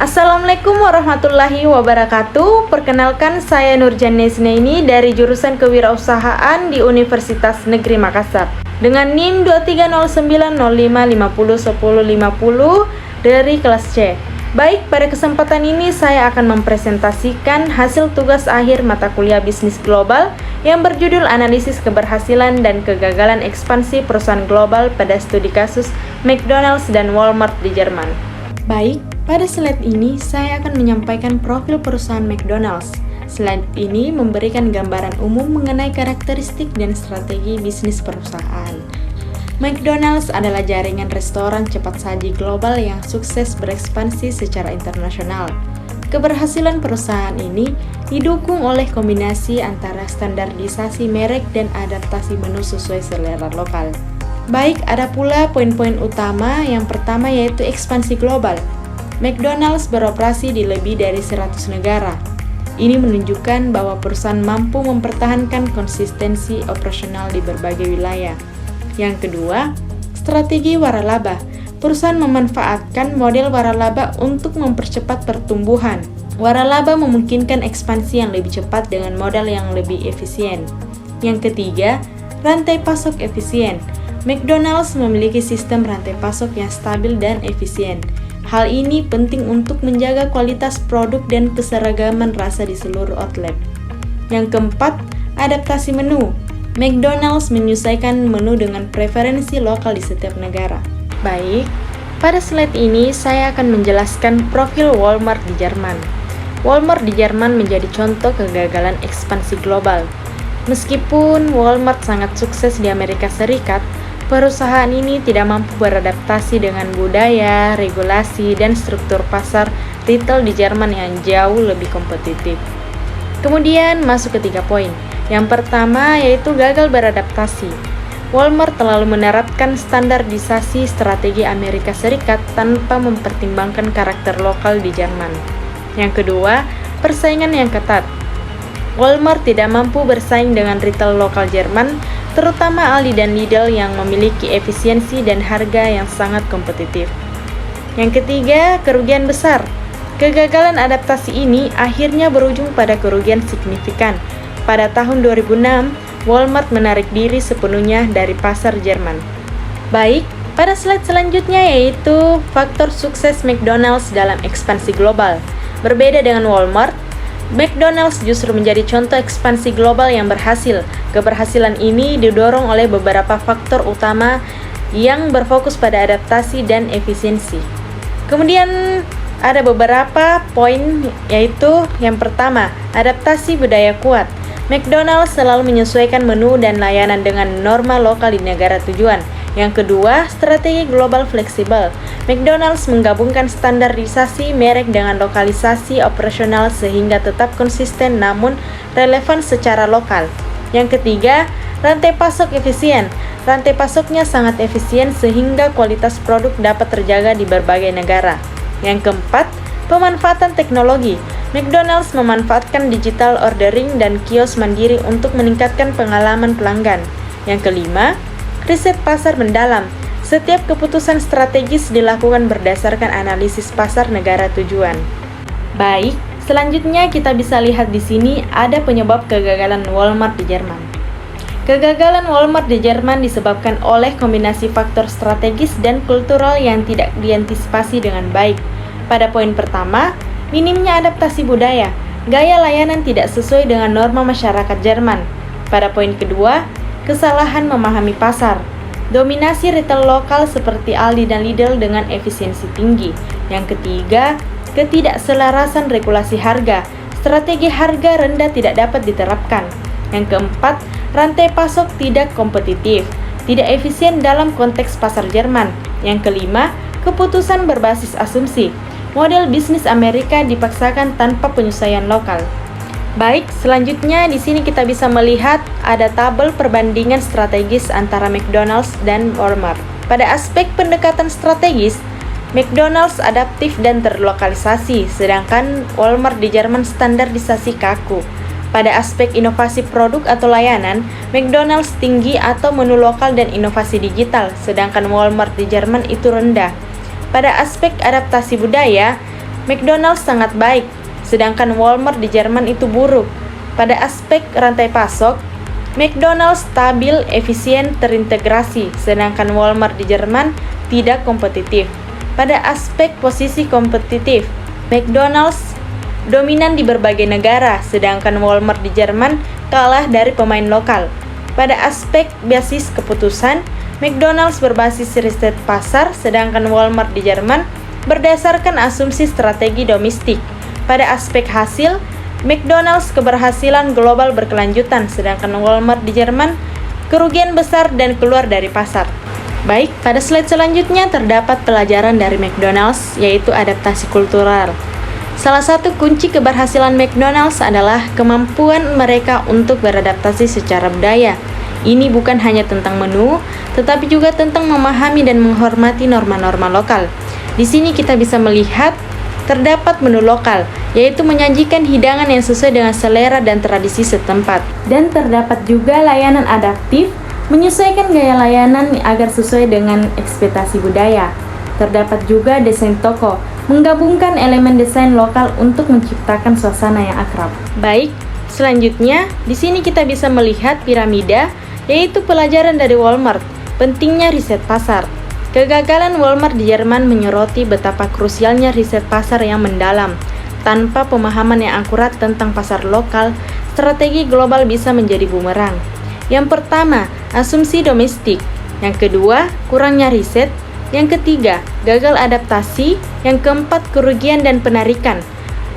Assalamualaikum warahmatullahi wabarakatuh. Perkenalkan, saya Nurjane Isnaini dari jurusan Kewirausahaan di Universitas Negeri Makassar dengan NIM 230905501050 dari kelas C. Baik, pada kesempatan ini saya akan mempresentasikan hasil tugas akhir mata kuliah bisnis global yang berjudul Analisis Keberhasilan dan Kegagalan Ekspansi Perusahaan Global pada Studi Kasus McDonald's dan Walmart di Jerman. Baik, pada slide ini saya akan menyampaikan profil perusahaan McDonald's. Slide ini memberikan gambaran umum mengenai karakteristik dan strategi bisnis perusahaan. McDonald's adalah jaringan restoran cepat saji global yang sukses berekspansi secara internasional. Keberhasilan perusahaan ini didukung oleh kombinasi antara standarisasi merek dan adaptasi menu sesuai selera lokal. Baik, ada pula poin-poin utama. Yang pertama yaitu ekspansi global. McDonald's beroperasi di lebih dari 100 negara. Ini menunjukkan bahwa perusahaan mampu mempertahankan konsistensi operasional di berbagai wilayah. Yang kedua, strategi waralaba. Perusahaan memanfaatkan model waralaba untuk mempercepat pertumbuhan. Waralaba memungkinkan ekspansi yang lebih cepat dengan modal yang lebih efisien. Yang ketiga, rantai pasok efisien. McDonald's memiliki sistem rantai pasok yang stabil dan efisien. Hal ini penting untuk menjaga kualitas produk dan keseragaman rasa di seluruh outlet. Yang keempat, adaptasi menu. McDonald's menyesuaikan menu dengan preferensi lokal di setiap negara. Baik, pada slide ini saya akan menjelaskan profil Walmart di Jerman. Walmart di Jerman menjadi contoh kegagalan ekspansi global. Meskipun Walmart sangat sukses di Amerika Serikat, perusahaan ini tidak mampu beradaptasi dengan budaya, regulasi, dan struktur pasar retail di Jerman yang jauh lebih kompetitif. Kemudian masuk ke 3 poin. Yang pertama yaitu gagal beradaptasi. Walmart terlalu menerapkan standarisasi strategi Amerika Serikat tanpa mempertimbangkan karakter lokal di Jerman. Yang kedua, persaingan yang ketat. Walmart tidak mampu bersaing dengan retail lokal Jerman, terutama Aldi dan Lidl yang memiliki efisiensi dan harga yang sangat kompetitif. Yang ketiga, kerugian besar. Kegagalan adaptasi ini akhirnya berujung pada kerugian signifikan. Pada tahun 2006, Walmart menarik diri sepenuhnya dari pasar Jerman. Baik, pada slide selanjutnya yaitu faktor sukses McDonald's dalam ekspansi global. Berbeda dengan Walmart, McDonald's justru menjadi contoh ekspansi global yang berhasil. Keberhasilan ini didorong oleh beberapa faktor utama yang berfokus pada adaptasi dan efisiensi. Kemudian ada beberapa poin, yaitu yang pertama, adaptasi budaya kuat. McDonald's selalu menyesuaikan menu dan layanan dengan norma lokal di negara tujuan. Yang kedua, strategi global fleksibel. McDonald's menggabungkan standarisasi merek dengan lokalisasi operasional sehingga tetap konsisten namun relevan secara lokal. Yang ketiga, rantai pasok efisien. Rantai pasoknya sangat efisien sehingga kualitas produk dapat terjaga di berbagai negara. Yang keempat, pemanfaatan teknologi. McDonald's memanfaatkan digital ordering dan kios mandiri untuk meningkatkan pengalaman pelanggan. Yang kelima, riset pasar mendalam. Setiap keputusan strategis dilakukan berdasarkan analisis pasar negara tujuan. Baik, selanjutnya kita bisa lihat di sini ada penyebab kegagalan Walmart di Jerman. Kegagalan Walmart di Jerman disebabkan oleh kombinasi faktor strategis dan kultural yang tidak diantisipasi dengan baik. Pada poin pertama, minimnya adaptasi budaya. Gaya layanan tidak sesuai dengan norma masyarakat Jerman. Pada poin kedua, kesalahan memahami pasar. Dominasi retail lokal seperti Aldi dan Lidl dengan efisiensi tinggi. Yang ketiga, ketidakselarasan regulasi harga. Strategi harga rendah tidak dapat diterapkan. Yang keempat, rantai pasok tidak kompetitif, tidak efisien dalam konteks pasar Jerman. Yang kelima, keputusan berbasis asumsi. Model bisnis Amerika dipaksakan tanpa penyesuaian lokal. Baik, selanjutnya di sini kita bisa melihat ada tabel perbandingan strategis antara McDonald's dan Walmart. Pada aspek pendekatan strategis, McDonald's adaptif dan terlokalisasi, sedangkan Walmart di Jerman standarisasi kaku. Pada aspek inovasi produk atau layanan, McDonald's tinggi atau menu lokal dan inovasi digital, sedangkan Walmart di Jerman itu rendah. Pada aspek adaptasi budaya, McDonald's sangat baik, sedangkan Walmart di Jerman itu buruk. Pada aspek rantai pasok, McDonald's stabil, efisien, terintegrasi, sedangkan Walmart di Jerman tidak kompetitif. Pada aspek posisi kompetitif, McDonald's dominan di berbagai negara, sedangkan Walmart di Jerman kalah dari pemain lokal. Pada aspek basis keputusan, McDonald's berbasis riset pasar, sedangkan Walmart di Jerman berdasarkan asumsi strategi domestik. Pada aspek hasil, McDonald's keberhasilan global berkelanjutan, sedangkan Walmart di Jerman kerugian besar dan keluar dari pasar. Baik, pada slide selanjutnya terdapat pelajaran dari McDonald's, yaitu adaptasi kultural. Salah satu kunci keberhasilan McDonald's adalah kemampuan mereka untuk beradaptasi secara budaya. Ini bukan hanya tentang menu, tetapi juga tentang memahami dan menghormati norma-norma lokal. Di sini kita bisa melihat terdapat menu lokal, yaitu menyajikan hidangan yang sesuai dengan selera dan tradisi setempat. Dan terdapat juga layanan adaptif, menyesuaikan gaya layanan agar sesuai dengan ekspektasi budaya. Terdapat juga desain toko, menggabungkan elemen desain lokal untuk menciptakan suasana yang akrab. Baik, selanjutnya di sini kita bisa melihat piramida, yaitu pelajaran dari Walmart, pentingnya riset pasar. Kegagalan Walmart di Jerman menyoroti betapa krusialnya riset pasar yang mendalam. Tanpa pemahaman yang akurat tentang pasar lokal, strategi global bisa menjadi bumerang. Yang pertama, asumsi domestik. Yang kedua, kurangnya riset. Yang ketiga, gagal adaptasi. Yang keempat, kerugian dan penarikan.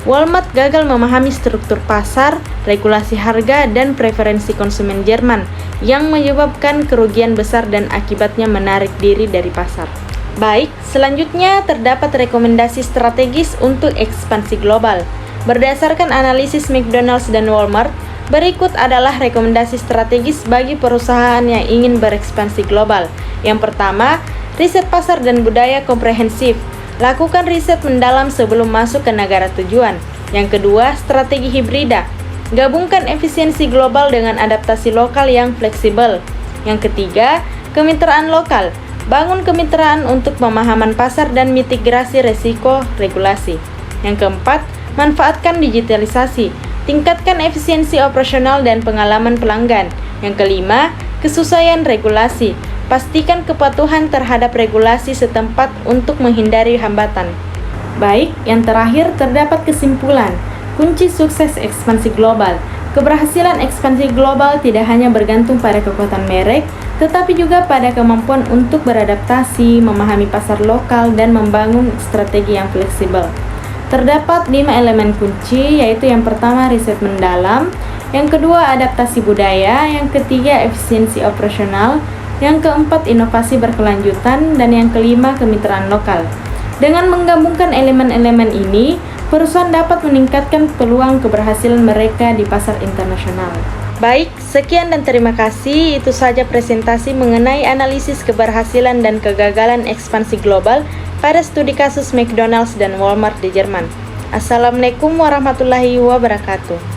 Walmart gagal memahami struktur pasar, regulasi harga, dan preferensi konsumen Jerman yang menyebabkan kerugian besar dan akibatnya menarik diri dari pasar. Baik, selanjutnya terdapat rekomendasi strategis untuk ekspansi global. Berdasarkan analisis McDonald's dan Walmart, berikut adalah rekomendasi strategis bagi perusahaan yang ingin berekspansi global. Yang pertama, riset pasar dan budaya komprehensif. Lakukan riset mendalam sebelum masuk ke negara tujuan. Yang kedua, strategi hibrida. Gabungkan efisiensi global dengan adaptasi lokal yang fleksibel. Yang ketiga, kemitraan lokal. Bangun kemitraan untuk pemahaman pasar dan mitigasi resiko regulasi. Yang keempat, manfaatkan digitalisasi. Tingkatkan efisiensi operasional dan pengalaman pelanggan. Yang kelima, kesesuaian regulasi. Pastikan kepatuhan terhadap regulasi setempat untuk menghindari hambatan. Baik, yang terakhir terdapat kesimpulan. Kunci sukses ekspansi global. Keberhasilan ekspansi global tidak hanya bergantung pada kekuatan merek, tetapi juga pada kemampuan untuk beradaptasi, memahami pasar lokal, dan membangun strategi yang fleksibel. Terdapat 5 elemen kunci, yaitu yang pertama riset mendalam, yang kedua adaptasi budaya, yang ketiga efisiensi operasional, yang keempat inovasi berkelanjutan, dan yang kelima kemitraan lokal. Dengan menggabungkan elemen-elemen ini, perusahaan dapat meningkatkan peluang keberhasilan mereka di pasar internasional. Baik, sekian dan terima kasih. Itu saja presentasi mengenai analisis keberhasilan dan kegagalan ekspansi global pada studi kasus McDonald's dan Walmart di Jerman. Assalamualaikum warahmatullahi wabarakatuh.